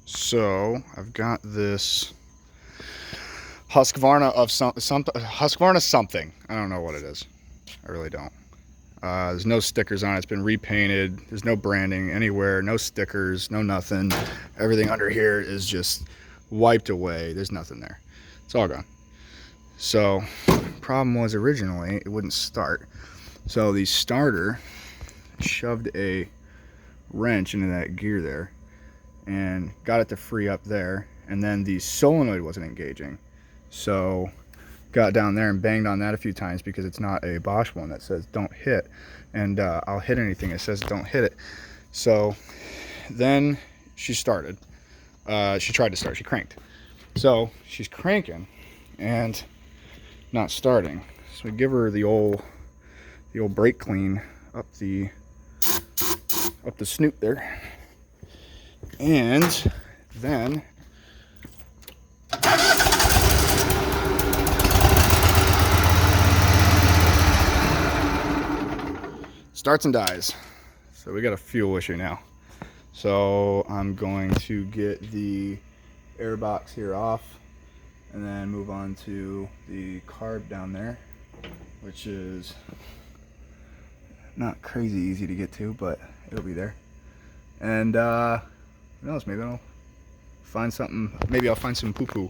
So I've got this Husqvarna of Husqvarna something. I don't know what it is. I really don't. There's no stickers on it. It's been repainted. There's no branding anywhere. No stickers. No nothing. Everything under here is just wiped away. There's nothing there. It's all gone. So problem was originally it wouldn't start. So the starter shoved a wrench into that gear there and got it to free up there, and then the solenoid wasn't engaging. So got down there and banged on that a few times because it's not a Bosch one that says don't hit, and I'll hit anything that says don't hit it. So then she started. She tried to start. She cranked. So she's cranking and not starting. So we give her the old brake clean up the snoot there, and then starts and dies. So we got a fuel issue now. So I'm going to get the air box here off and then move on to the carb down there, which is not crazy easy to get to, but it'll be there. And who knows, maybe I'll find something. Maybe I'll find some poo-poo.